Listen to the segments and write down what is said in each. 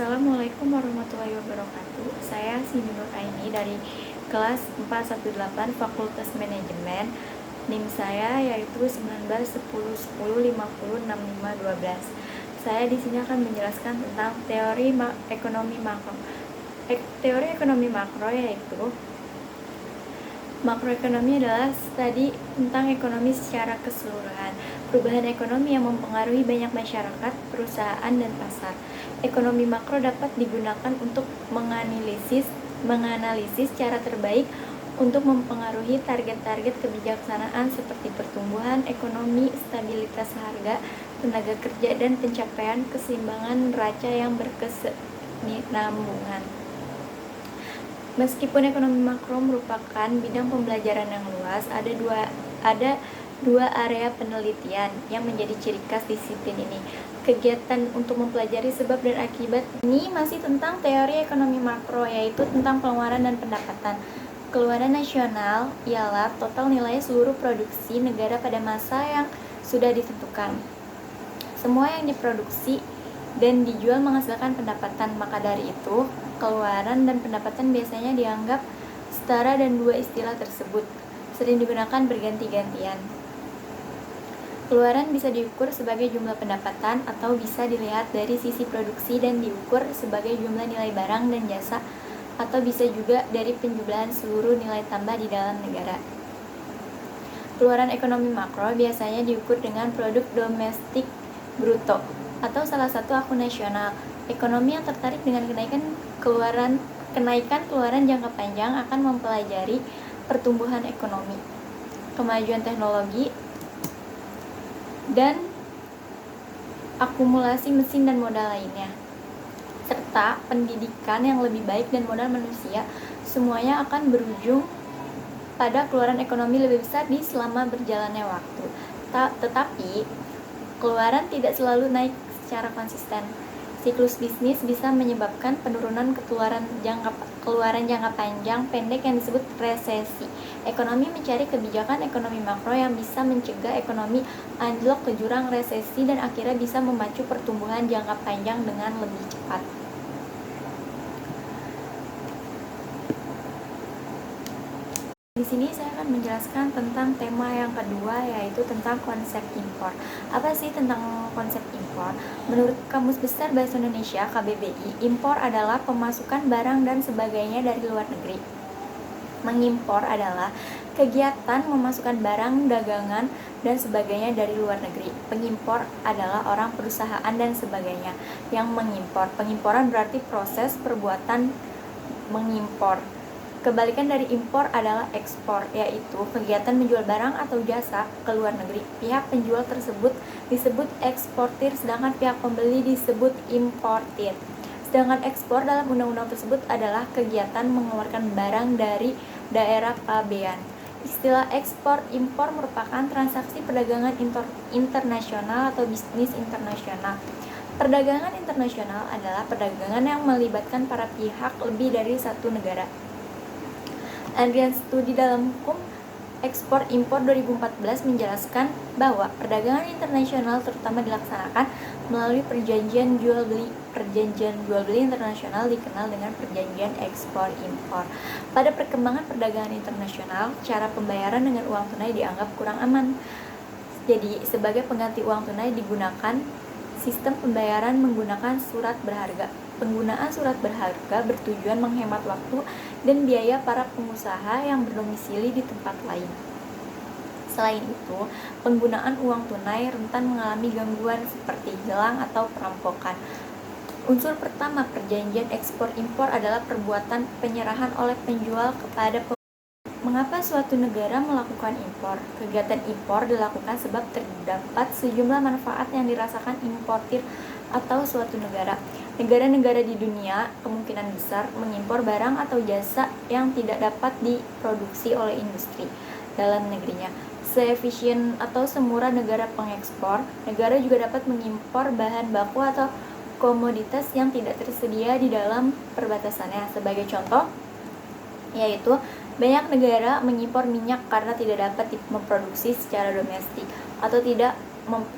Assalamualaikum warahmatullahi wabarakatuh. Saya Siti Nur Aini dari kelas 418 Fakultas Manajemen. NIM saya yaitu 191010506512. Saya di sini akan menjelaskan tentang teori ekonomi makro. Teori ekonomi makro yaitu makroekonomi adalah studi tentang ekonomi secara keseluruhan, perubahan ekonomi yang mempengaruhi banyak masyarakat, perusahaan, dan pasar. Ekonomi makro dapat digunakan untuk menganalisis cara terbaik untuk mempengaruhi target-target kebijaksanaan seperti pertumbuhan ekonomi, stabilitas harga, tenaga kerja, dan pencapaian keseimbangan neraca yang berkesinambungan. Meskipun ekonomi makro merupakan bidang pembelajaran yang luas, ada dua area penelitian yang menjadi ciri khas disiplin ini. Kegiatan untuk mempelajari sebab dan akibat ini masih tentang teori ekonomi makro, yaitu tentang pengeluaran dan pendapatan. Keluaran nasional ialah total nilai seluruh produksi negara pada masa yang sudah ditentukan. Semua yang diproduksi dan dijual menghasilkan pendapatan, maka dari itu keluaran dan pendapatan biasanya dianggap setara dan dua istilah tersebut sering digunakan berganti-gantian. Keluaran bisa diukur sebagai jumlah pendapatan atau bisa dilihat dari sisi produksi dan diukur sebagai jumlah nilai barang dan jasa atau bisa juga dari penjumlahan seluruh nilai tambah di dalam negara. Keluaran ekonomi makro biasanya diukur dengan produk domestik bruto atau salah satu akun nasional. Ekonomi yang tertarik dengan kenaikan keluaran jangka panjang akan mempelajari pertumbuhan ekonomi, kemajuan teknologi, dan akumulasi mesin dan modal lainnya, serta pendidikan yang lebih baik dan modal manusia. Semuanya akan berujung pada keluaran ekonomi lebih besar selama berjalannya waktu. Tetapi keluaran tidak selalu naik secara konsisten. Siklus bisnis bisa menyebabkan penurunan keluaran jangka pendek yang disebut resesi. Ekonomi mencari kebijakan ekonomi makro yang bisa mencegah ekonomi anjlok ke jurang resesi dan akhirnya bisa memacu pertumbuhan jangka panjang dengan lebih cepat. Di sini saya akan menjelaskan tentang tema yang kedua, yaitu tentang konsep impor. Apa sih tentang konsep impor? Menurut Kamus Besar Bahasa Indonesia (KBBI), impor adalah pemasukan barang dan sebagainya dari luar negeri. Mengimpor adalah kegiatan memasukkan barang, dagangan, dan sebagainya dari luar negeri. Pengimpor adalah orang, perusahaan, dan sebagainya yang mengimpor. Pengimporan berarti proses perbuatan mengimpor. Kebalikan dari impor adalah ekspor, yaitu kegiatan menjual barang atau jasa ke luar negeri. Pihak penjual tersebut disebut eksportir, sedangkan pihak pembeli disebut importir. Sedangkan ekspor dalam undang-undang tersebut adalah kegiatan mengeluarkan barang dari daerah pabean. Istilah ekspor impor merupakan transaksi perdagangan internasional atau bisnis internasional. Perdagangan internasional adalah perdagangan yang melibatkan para pihak lebih dari satu negara. Adrian Studi dalam Hukum Ekspor Impor 2014 menjelaskan bahwa perdagangan internasional terutama dilaksanakan melalui perjanjian jual beli. Perjanjian jual beli internasional dikenal dengan perjanjian ekspor impor. Pada perkembangan perdagangan internasional, cara pembayaran dengan uang tunai dianggap kurang aman. Jadi, sebagai pengganti uang tunai digunakan sistem pembayaran menggunakan surat berharga. Penggunaan surat berharga bertujuan menghemat waktu dan biaya para pengusaha yang berdomisili di tempat lain. Selain itu, penggunaan uang tunai rentan mengalami gangguan seperti hilang atau perampokan. Unsur pertama perjanjian ekspor impor adalah perbuatan penyerahan oleh penjual kepada Mengapa suatu negara melakukan impor? Kegiatan impor dilakukan sebab terdapat sejumlah manfaat yang dirasakan importir atau suatu negara. Negara-negara di dunia kemungkinan besar mengimpor barang atau jasa yang tidak dapat diproduksi oleh industri dalam negerinya. Seefisien atau semurah negara pengekspor, negara juga dapat mengimpor bahan baku atau komoditas yang tidak tersedia di dalam perbatasannya. Sebagai contoh, yaitu banyak negara mengimpor minyak karena tidak dapat memproduksi secara domestik atau tidak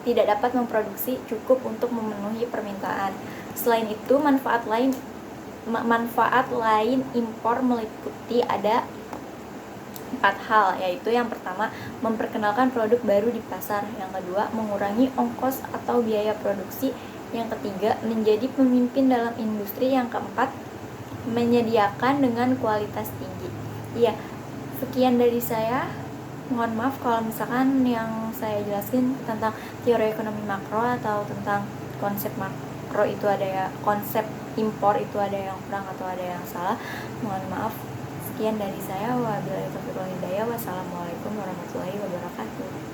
dapat memproduksi cukup untuk memenuhi permintaan. Selain itu, manfaat lain impor meliputi ada 4 hal, yaitu yang pertama, memperkenalkan produk baru di pasar. Yang kedua, mengurangi ongkos atau biaya produksi. Yang ketiga, menjadi pemimpin dalam industri. Yang keempat, menyediakan dengan kualitas tinggi. Iya, sekian dari saya. Mohon maaf kalau misalkan yang saya jelasin tentang teori ekonomi makro atau tentang konsep makro itu ada ya, konsep impor itu ada yang kurang atau ada yang salah. Mohon maaf. Sekian dari saya. Wabillahi taufiq wal hidayah. Wassalamualaikum warahmatullahi wabarakatuh.